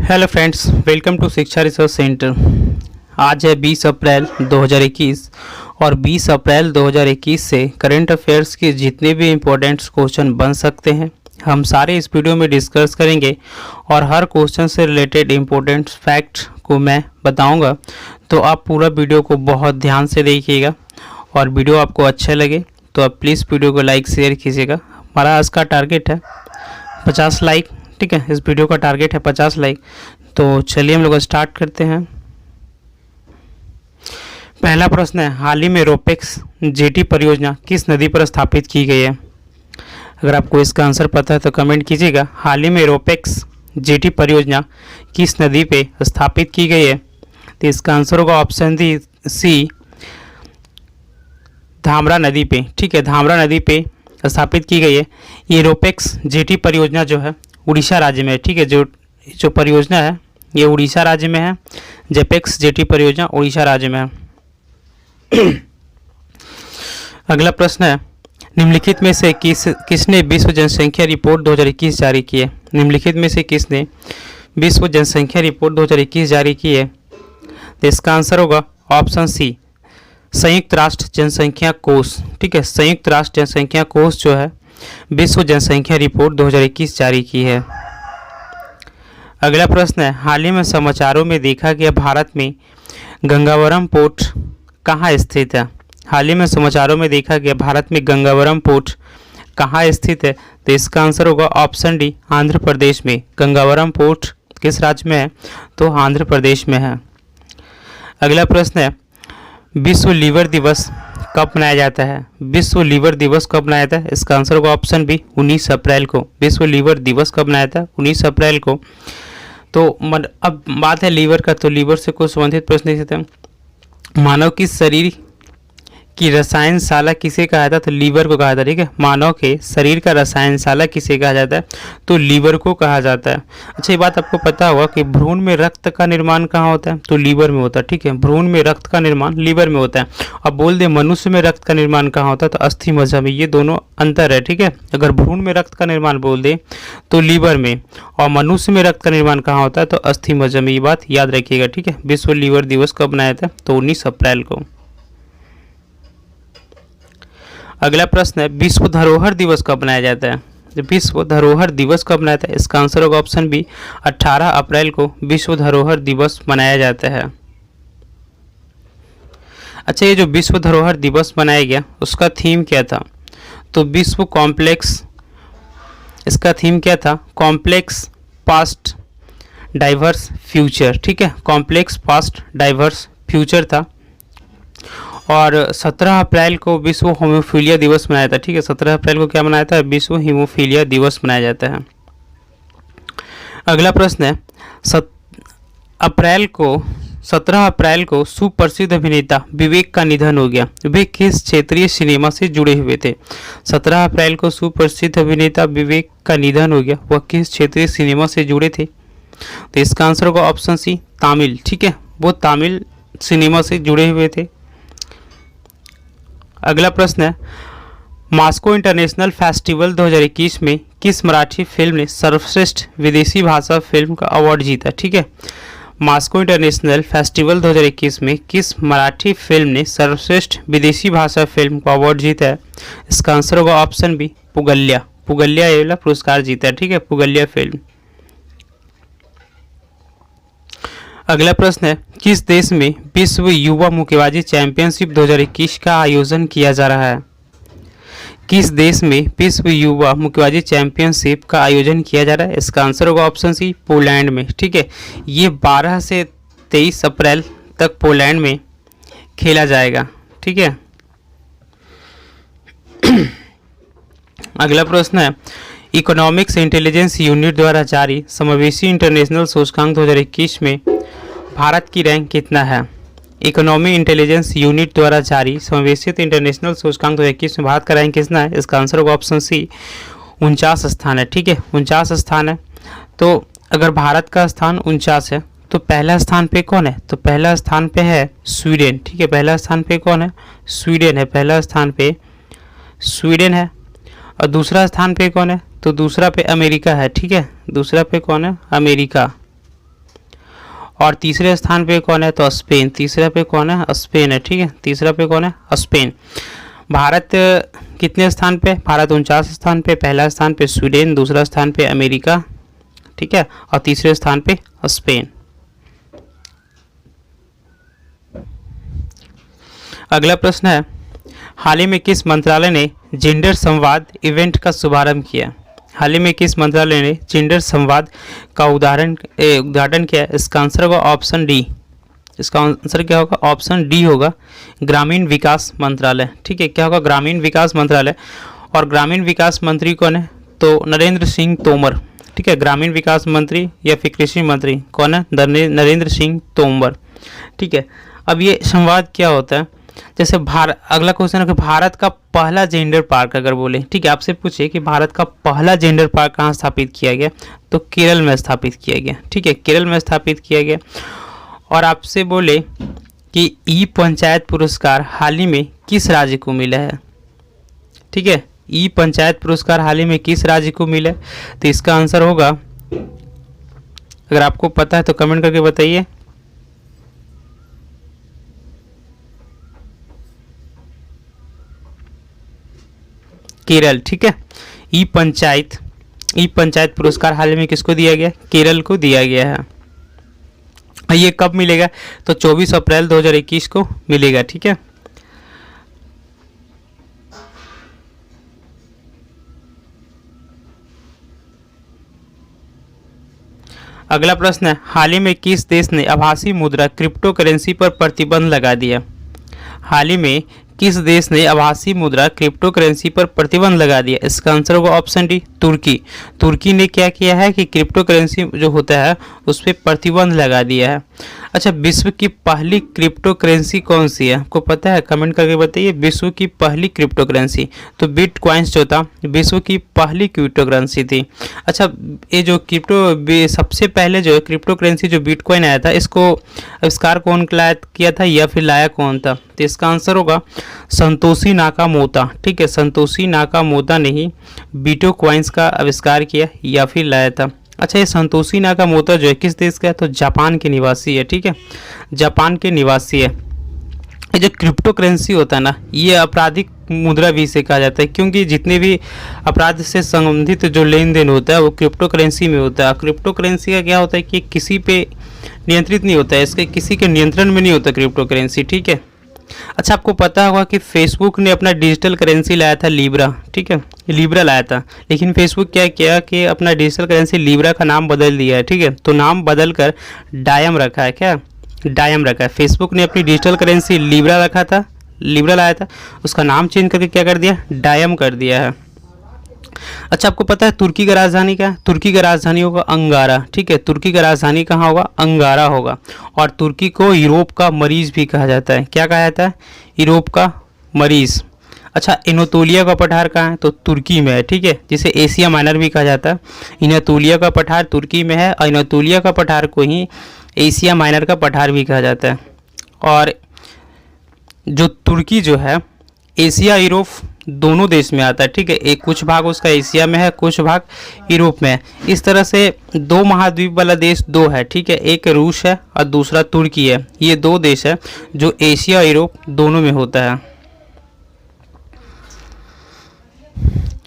Hello friends, welcome to शिक्षा research centre. आज है 20 अप्रैल 2021 और 20 अप्रैल 2021 से करंट अफेयर्स के जितने भी इम्पोर्टेंट क्वेश्चन बन सकते हैं हम सारे इस वीडियो में डिस्कस करेंगे और हर क्वेश्चन से रिलेटेड इम्पोर्टेंट फैक्ट को मैं बताऊंगा। तो आप पूरा वीडियो को बहुत ध्यान से देखिएगा और वीडियो आपको अच्छा लगे तो आप प्लीज़ वीडियो को लाइक शेयर कीजिएगा। हमारा आज का टारगेट है 50 लाइक। ठीक है, इस वीडियो का टारगेट है 50 लाइक। तो चलिए हम लोग स्टार्ट करते हैं। पहला प्रश्न है, हाल ही में रोपेक्स जेटी परियोजना किस नदी पर स्थापित की गई है? अगर आपको इसका आंसर पता है तो कमेंट कीजिएगा। हाल ही में रोपेक्स जेटी परियोजना किस नदी पे स्थापित की गई है? तो इसका आंसर होगा ऑप्शन सी, धामरा नदी पे। ठीक है, धामरा नदी पे स्थापित की गई है। ये रोपेक्स जेटी परियोजना जो है उड़ीसा राज्य में है। ठीक है, जो परियोजना है ये उड़ीसा राज्य में है। जेपेक्स जेटी परियोजना उड़ीसा राज्य में है। अगला प्रश्न है, निम्नलिखित में से किसने विश्व जनसंख्या रिपोर्ट 2021 जारी की है? निम्नलिखित में से किसने विश्व जनसंख्या रिपोर्ट 2021 जारी की है? तो इसका आंसर होगा ऑप्शन सी, संयुक्त राष्ट्र जनसंख्या कोष। ठीक है, संयुक्त राष्ट्र जनसंख्या कोष जो है विश्व जनसंख्या रिपोर्ट 2021 जारी की है। अगला प्रश्न है, हाल ही में समाचारों में देखा गया भारत में गंगावरम पोर्ट कहाँ स्थित है? हाल ही में समाचारों में देखा गया भारत में गंगावरम पोर्ट कहाँ स्थित है? तो इसका आंसर होगा ऑप्शन डी, आंध्र प्रदेश में। गंगावरम पोर्ट किस राज्य में है? तो आंध्र प्रदेश में है। अगला प्रश्न है, विश्व लीवर दिवस कब मनाया जाता है? विश्व लीवर दिवस कब मनाया जाता है? इसका आंसर होगा ऑप्शन बी, 19 अप्रैल को। विश्व लीवर दिवस कब मनाया जाता है? 19 अप्रैल को। तो अब बात है लीवर का, तो लीवर से कुछ संबंधित प्रश्न देते हैं। मानव की शरीर की रसायनशाला किसे कहा जाता है? तो लीवर को कहा जाता है। ठीक है, मानव के शरीर का रसायनशाला किसे कहा जाता है? तो लीवर को कहा जाता है। अच्छा, ये बात आपको पता होगा कि भ्रूण में रक्त का निर्माण कहाँ होता है? तो लीवर में होता है। ठीक है, भ्रूण में रक्त का निर्माण लीवर में होता है। अब बोल दे मनुष्य में रक्त का निर्माण कहाँ होता है? तो अस्थि मज्जा में। ये दोनों अंतर है। ठीक है, अगर भ्रूण में रक्त का निर्माण बोल दे तो लीवर में, और मनुष्य में रक्त का निर्माण कहाँ होता है? तो अस्थि मज्जा में। ये बात याद रखिएगा। ठीक है, विश्व लीवर दिवस कब मनाया था? तो 19 अप्रैल को। अगला प्रश्न है, विश्व धरोहर दिवस कब मनाया जाता है? विश्व धरोहर दिवस कब मनाया जाता है? इसका आंसर होगा ऑप्शन बी, 18 अप्रैल को विश्व धरोहर दिवस मनाया जाता है। अच्छा, ये जो विश्व धरोहर दिवस मनाया गया उसका थीम क्या था? तो विश्व कॉम्प्लेक्स, इसका थीम क्या था? Complex past diverse future. ठीक है, कॉम्प्लेक्स पास्ट डाइवर्स फ्यूचर था। और 17 अप्रैल को विश्व हीमोफीलिया दिवस मनाया था। ठीक है, 17 अप्रैल को क्या मनाया था? विश्व हीमोफीलिया दिवस मनाया जाता है। अगला प्रश्न है, 17 अप्रैल को सुप्रसिद्ध अभिनेता विवेक का निधन हो गया। वे किस क्षेत्रीय सिनेमा से जुड़े हुए थे? 17 अप्रैल को सुप्रसिद्ध अभिनेता विवेक का निधन हो गया, वह किस क्षेत्रीय सिनेमा से जुड़े थे? तो इसका आंसर होगा ऑप्शन सी, तमिल। ठीक है, वो तमिल सिनेमा से जुड़े हुए थे। अगला प्रश्न है, मॉस्को इंटरनेशनल फेस्टिवल 2021 में किस मराठी फिल्म ने सर्वश्रेष्ठ विदेशी भाषा फिल्म का अवार्ड जीता? ठीक है, मॉस्को इंटरनेशनल फेस्टिवल 2021 में किस मराठी फिल्म ने सर्वश्रेष्ठ विदेशी भाषा फिल्म का अवार्ड जीता है? इसका आंसर होगा ऑप्शन बी, पुगल्या। पुगल्या ये वाला पुरस्कार जीता है। ठीक है, पुगल्या फिल्म। अगला प्रश्न है, किस देश में विश्व युवा मुक्केबाजी चैंपियनशिप 2021 का आयोजन किया जा रहा है? किस देश में विश्व युवा मुक्केबाजी चैंपियनशिप का आयोजन किया जा रहा है? इसका आंसर होगा ऑप्शन सी, पोलैंड में। ठीक है, ये 12 से 23 अप्रैल तक पोलैंड में खेला जाएगा। ठीक है। अगला प्रश्न है, इकोनॉमिक्स इंटेलिजेंस यूनिट द्वारा जारी समावेशी इंटरनेशनल सूचकांक 2021 में भारत की रैंक कितना है? इकोनॉमी इंटेलिजेंस यूनिट द्वारा जारी समावेशित इंटरनेशनल सूचकांक 2021 में भारत का रैंक कितना है? इसका आंसर होगा ऑप्शन सी, 49 स्थान है। ठीक है, 49 स्थान है। तो अगर भारत का स्थान 49 है तो पहला स्थान पे कौन है? तो पहला स्थान पे है स्वीडन। ठीक है, पहला स्थान पे कौन है? स्वीडन है। पहला स्थान पे स्वीडन है। और दूसरा स्थान पे कौन है? तो दूसरा पे अमेरिका है। ठीक है, दूसरा पे कौन है? अमेरिका। और तीसरे स्थान पे कौन है? तो स्पेन। तीसरे पे कौन है? स्पेन है। ठीक है, तीसरा पे कौन है? स्पेन। भारत कितने स्थान पे? भारत 49 स्थान पे। पहला स्थान पे स्वीडन, दूसरा स्थान पे अमेरिका, ठीक है, और तीसरे स्थान पे स्पेन। अगला प्रश्न है, हाल ही में किस मंत्रालय ने जेंडर संवाद इवेंट का शुभारंभ किया? हाल ही में किस मंत्रालय ने जेंडर संवाद का उद्घाटन किया? इसका आंसर होगा ऑप्शन डी। इसका आंसर क्या होगा? ऑप्शन डी होगा, ग्रामीण विकास मंत्रालय। ठीक है, क्या होगा? ग्रामीण विकास मंत्रालय। और ग्रामीण विकास मंत्री कौन है? तो नरेंद्र सिंह तोमर। ठीक है, ग्रामीण विकास मंत्री या फिर कृषि मंत्री कौन है? नरेंद्र सिंह तोमर। ठीक है, अब ये संवाद क्या होता है? जैसे अगला क्वेश्चन है कि भारत का पहला जेंडर पार्क अगर बोले, ठीक है, आपसे पूछे कि भारत का पहला जेंडर पार्क कहाँ स्थापित किया गया, तो केरल में स्थापित किया गया। ठीक है, केरल में स्थापित किया गया। और आपसे बोले कि ई पंचायत पुरस्कार हाल ही में किस राज्य को मिला है? ठीक है, ई पंचायत पुरस्कार हाल ही में किस राज्य को मिला है? तो इसका आंसर होगा, अगर आपको पता है तो कमेंट करके बताइए। केरल। ठीक है, ई पंचायत पुरस्कार हाल ही में किसको दिया गया? केरल को दिया गया है। ये कब मिलेगा? तो 24 अप्रैल 2021 को मिलेगा। ठीक है, अगला प्रश्न है, हाल ही में किस देश ने आभासी मुद्रा क्रिप्टो करेंसी पर प्रतिबंध लगा दिया? हाल ही में किस देश ने आभासी मुद्रा क्रिप्टो करेंसी पर प्रतिबंध लगा दिया? इसका आंसर होगा ऑप्शन डी, तुर्की। तुर्की ने क्या किया है कि क्रिप्टो करेंसी जो होता है उस पर प्रतिबंध लगा दिया है। अच्छा, विश्व की पहली क्रिप्टो करेंसी कौन सी है? आपको पता है? कमेंट करके बताइए। विश्व की पहली क्रिप्टो करेंसी तो बिटकॉइंस जो था विश्व की पहली क्रिप्टो करेंसी थी। अच्छा, ये जो सबसे पहले जो क्रिप्टो करेंसी जो बिटकॉइन आया था, इसको आविष्कार कौन किया था या फिर लाया कौन था? तो इसका आंसर होगा संतोषी नाकामोटा। ठीक है, संतोषी नाकामोटा ने ही बिटकॉइंस का आविष्कार किया या फिर लाया था। अच्छा, ये संतोषी नाकामोटा जो है किस देश का है? तो जापान के निवासी है। ठीक है, जापान के निवासी है। ये जो क्रिप्टो करेंसी होता है ना, ये आपराधिक मुद्रा भी इसे कहा जाता है, क्योंकि जितने भी अपराध से संबंधित जो लेन देन होता है वो क्रिप्टो करेंसी में होता है। क्रिप्टो करेंसी का क्या होता है कि किसी पे नियंत्रित नहीं होता है, इसके किसी के नियंत्रण में नहीं होता क्रिप्टो करेंसी। ठीक है, अच्छा, आपको पता होगा कि फेसबुक ने अपना डिजिटल करेंसी लाया था लिब्रा। ठीक है, लिब्रा लाया था, लेकिन फेसबुक क्या किया कि अपना डिजिटल करेंसी लिब्रा का नाम बदल दिया है। ठीक है, तो नाम बदल कर डायम रखा है। क्या? डायम रखा है। फेसबुक ने अपनी डिजिटल करेंसी लिब्रा रखा था, लिब्रा लाया था, उसका नाम चेंज करके क्या कर दिया? डायम कर दिया है। अच्छा, आपको पता है तुर्की का राजधानी क्या है? तुर्की का राजधानी होगा अंगारा। ठीक है, तुर्की का राजधानी कहाँ होगा? अंगारा होगा। और तुर्की को यूरोप का मरीज भी कहा जाता है। क्या कहा जाता है? यूरोप का मरीज। अच्छा, एनातोलिया का पठार कहाँ है? तो तुर्की में है। ठीक है, जिसे एशिया माइनर भी कहा जाता है। एनातोलिया का पठार तुर्की में है और एनातोलिया का पठार को ही एशिया माइनर का पठार भी कहा जाता है। और जो तुर्की जो है एशिया यूरोप दोनों देश में आता है। ठीक है, एक कुछ भाग उसका एशिया में है, कुछ भाग यूरोप में है। इस तरह से दो महाद्वीप वाला देश दो है। ठीक है, एक रूस है और दूसरा तुर्की है। ये दो देश है जो एशिया और यूरोप दोनों में होता है।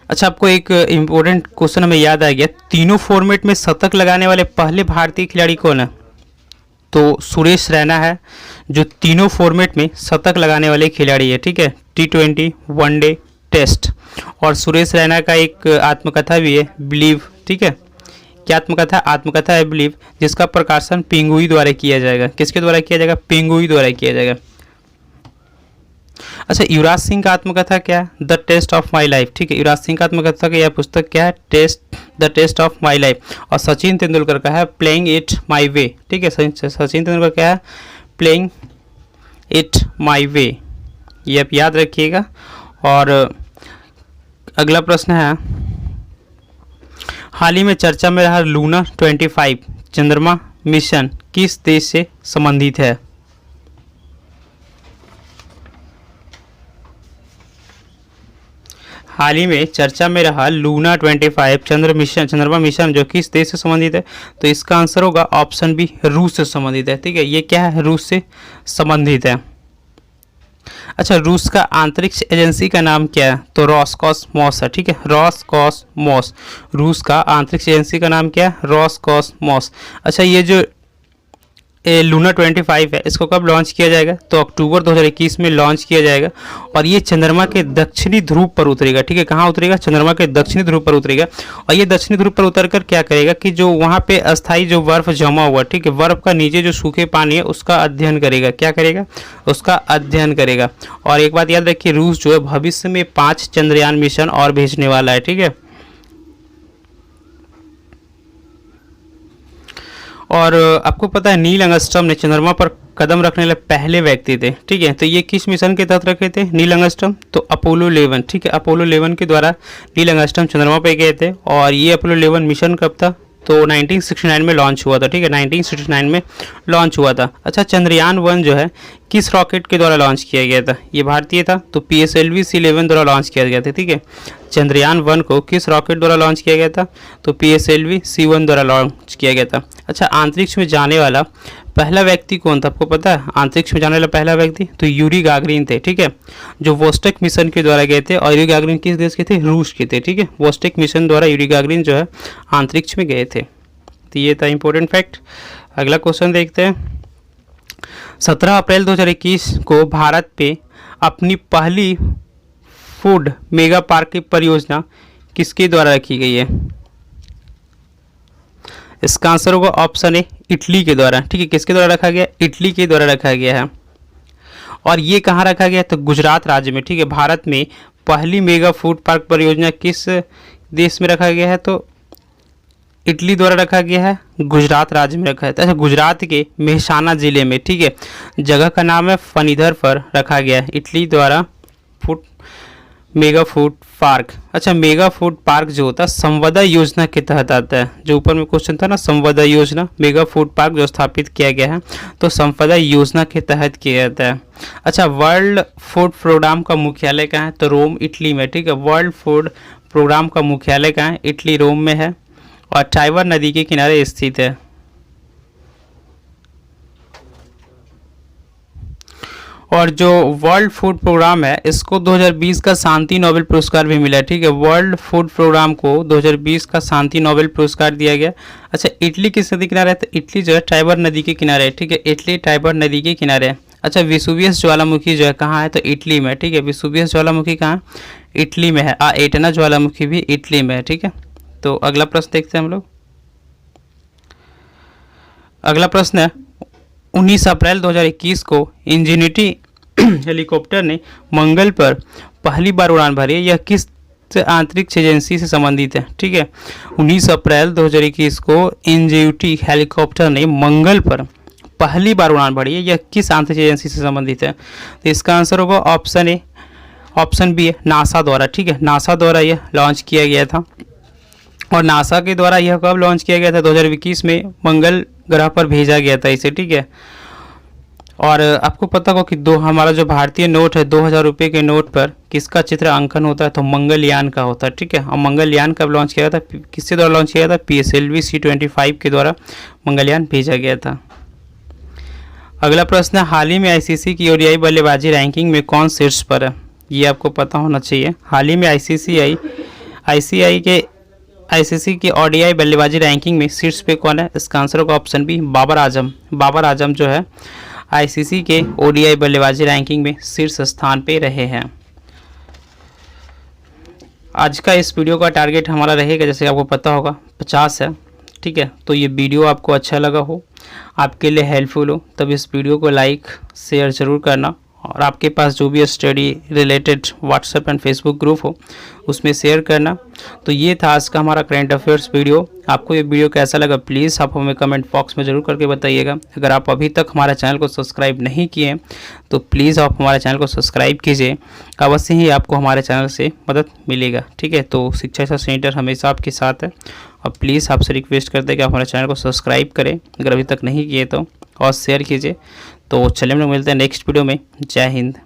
अच्छा, आपको एक इम्पोर्टेंट क्वेश्चन हमें याद आ गया, तीनों फॉर्मेट में शतक लगाने वाले पहले भारतीय खिलाड़ी कौन है? तो सुरेश रैना है जो तीनों फॉर्मेट में शतक लगाने वाले खिलाड़ी है। ठीक है, T20, वनडे, टेस्ट। और सुरेश रैना का एक आत्मकथा भी है, बिलीव। ठीक है, क्या आत्मकथा? आत्मकथा है बिलीव, जिसका प्रकाशन पिंगुई द्वारा किया जाएगा। किसके द्वारा किया जाएगा? पिंगुई द्वारा किया जाएगा। अच्छा, युवराज सिंह का आत्मकथा क्या है? The test of my life. ठीक है, युवराज सिंह का आत्मकथा का यह पुस्तक क्या है? The test of my life. और सचिन तेंदुलकर का है प्लेइंग इट माई वे। ठीक है, सचिन तेंदुलकर क्या है? प्लेइंग इट माई वे। ये आप याद रखिएगा। और अगला प्रश्न है, हाल ही में चर्चा में रहा लूना 25 चंद्रमा मिशन किस देश से संबंधित है? हाल ही में चर्चा में रहा लूना 25 चंद्रमा मिशन जो किस देश से संबंधित है? तो इसका आंसर होगा ऑप्शन बी, रूस से संबंधित है। ठीक है, ये क्या है? रूस से संबंधित है। अच्छा, रूस का अंतरिक्ष एजेंसी का नाम क्या है? तो रोसकॉसमॉस है। ठीक है, रोसकॉसमॉस, रूस का अंतरिक्ष एजेंसी का नाम क्या है? रोसकॉसमॉस। अच्छा, ये जो लूना 25 है, इसको कब लॉन्च किया जाएगा? तो अक्टूबर 2021 में लॉन्च किया जाएगा और ये चंद्रमा के दक्षिणी ध्रुव पर उतरेगा। ठीक है, कहाँ उतरेगा? चंद्रमा के दक्षिणी ध्रुव पर उतरेगा और ये दक्षिणी ध्रुव पर उतरकर क्या करेगा कि जो वहाँ पे अस्थायी जो बर्फ जमा हुआ, ठीक है, बर्फ का नीचे जो सूखे पानी है उसका अध्ययन करेगा। क्या करेगा? उसका अध्ययन करेगा। और एक बात याद रखिए, रूस जो है भविष्य में 5 चंद्रयान मिशन और भेजने वाला है। ठीक है, और आपको पता है नील आर्मस्ट्रांग ने चंद्रमा पर कदम रखने वाले पहले व्यक्ति थे। ठीक है, तो ये किस मिशन के तहत रखे थे नील आर्मस्ट्रांग? तो अपोलो 11। ठीक है, अपोलो 11 के द्वारा नील आर्मस्ट्रांग चंद्रमा पे गए थे और ये अपोलो 11 मिशन कब था? तो 1969 में लॉन्च हुआ था। ठीक है, 1969 में लॉन्च हुआ था। अच्छा, चंद्रयान 1 जो है किस रॉकेट के द्वारा लॉन्च किया गया था? ये भारतीय था, तो PSLV C11 द्वारा लॉन्च किया गया था। ठीक है, चंद्रयान 1 को किस रॉकेट द्वारा लॉन्च किया गया था? तो PSLV C1 द्वारा लॉन्च किया गया था। अच्छा, अंतरिक्ष में जाने वाला पहला व्यक्ति कौन था? आपको पता है अंतरिक्ष में जाने वाला पहला व्यक्ति? तो यूरी गागरिन थे। ठीक है, जो वोस्टेक मिशन के द्वारा गए थे और यूरी गागरिन किस देश के थे? रूस के थे। ठीक है, वोस्टेक मिशन द्वारा यूरी गागरिन जो है अंतरिक्ष में गए थे। तो ये था इंपॉर्टेंट फैक्ट। अगला क्वेश्चन देखते हैं। 17 अप्रैल 2021 को भारत पे अपनी पहली फूड मेगा पार्क की परियोजना किसके द्वारा रखी गई है? इसका आंसर होगा ऑप्शन ए, इटली के द्वारा। ठीक है, किसके द्वारा रखा गया? इटली के द्वारा रखा गया है। और ये कहाँ रखा गया? तो गुजरात राज्य में। ठीक है, भारत में पहली मेगा फूड पार्क परियोजना किस देश में रखा गया है? तो इटली द्वारा रखा गया है, गुजरात राज्य में रखा है। अच्छा, गुजरात के मेहसाना जिले में। ठीक है, जगह का नाम है फनीधर पर रखा गया है इटली द्वारा मेगा फूड पार्क। अच्छा, मेगा फूड पार्क जो होता है संवदा योजना के तहत आता है। जो ऊपर में क्वेश्चन था ना, संवदा योजना, मेगा फूड पार्क जो स्थापित किया गया है तो संवदा योजना के तहत किया जाता है। अच्छा, वर्ल्ड फूड प्रोग्राम का मुख्यालय कहाँ है? तो रोम, इटली में। ठीक है, वर्ल्ड फूड प्रोग्राम का मुख्यालय कहाँ है? इटली, रोम में है और टाइबर नदी के किनारे स्थित है। और जो वर्ल्ड फूड प्रोग्राम है इसको 2020 का शांति नोबेल पुरस्कार भी मिला है। ठीक है, वर्ल्ड फूड प्रोग्राम को 2020 का शांति नोबेल पुरस्कार दिया गया। अच्छा, इटली किस नदी किनारे है? तो इटली जो है टाइबर नदी के किनारे है। ठीक है, इटली टाइबर नदी के किनारे है। अच्छा, वेसुवियस ज्वालामुखी जो है कहाँ है? तो इटली में। ठीक है, वेसुवियस ज्वालामुखी कहाँ? इटली में है। एटना ज्वालामुखी भी इटली में है। ठीक है, तो अगला प्रश्न देखते हैं हम लोग। अगला प्रश्न है, 19 अप्रैल 2021 को इंजेनिटी हेलीकॉप्टर ने मंगल पर पहली बार उड़ान भरी है। यह किस अंतरिक्ष एजेंसी से संबंधित है? ठीक है, 19 अप्रैल 2021 को इंजेनिटी हेलीकॉप्टर ने मंगल पर पहली बार उड़ान भरी है। यह किस अंतरिक्ष एजेंसी से संबंधित है? तो इसका आंसर होगा ऑप्शन ए, ऑप्शन बी है नासा द्वारा। ठीक है, नासा द्वारा यह लॉन्च किया गया था और नासा के द्वारा यह कब लॉन्च किया गया था? 2021 में मंगल ग्रह पर भेजा गया था इसे। ठीक है, और आपको पता होगा कि हमारा जो भारतीय नोट है 2000 रुपये के नोट पर किसका चित्र अंकन होता है? तो मंगलयान का होता है। ठीक है, और मंगलयान कब लॉन्च किया था? किसके द्वारा लॉन्च किया था? PSLV C25 के द्वारा मंगलयान भेजा गया था। अगला प्रश्न है, हाल ही में ICC की ODI बल्लेबाजी रैंकिंग में कौन शीर्ष पर है? ये आपको पता होना चाहिए। हाल ही में ICC की ODI बल्लेबाजी रैंकिंग में शीर्ष पे कौन है? इसका आंसर होगा ऑप्शन बी, बाबर आजम। बाबर आजम जो है ICC के ODI बल्लेबाजी रैंकिंग में शीर्ष स्थान पे रहे हैं। आज का इस वीडियो का टारगेट हमारा रहेगा, जैसे आपको पता होगा, 50 है। ठीक है, तो ये वीडियो आपको अच्छा लगा हो, आपके लिए हेल्पफुल हो, तब इस वीडियो को लाइक शेयर ज़रूर करना और आपके पास जो भी study related WhatsApp and Facebook group हो उसमें शेयर करना। तो ये था आज का हमारा करंट अफेयर्स वीडियो। आपको ये वीडियो कैसा लगा प्लीज़ आप हमें कमेंट बॉक्स में ज़रूर करके बताइएगा। अगर आप अभी तक हमारे चैनल को सब्सक्राइब नहीं किए हैं तो प्लीज़ आप हमारे चैनल को सब्सक्राइब कीजिए, अवश्य ही आपको हमारे चैनल से मदद मिलेगा। ठीक है, तो शिक्षा सेंटर हमेशा आपके साथ है और प्लीज़ आपसे रिक्वेस्ट करते हैं कि आप हमारे चैनल को सब्सक्राइब करें अगर अभी तक नहीं किए तो, और शेयर कीजिए। तो चलिए हम लोग मिलते हैं नेक्स्ट वीडियो में। जय हिंद।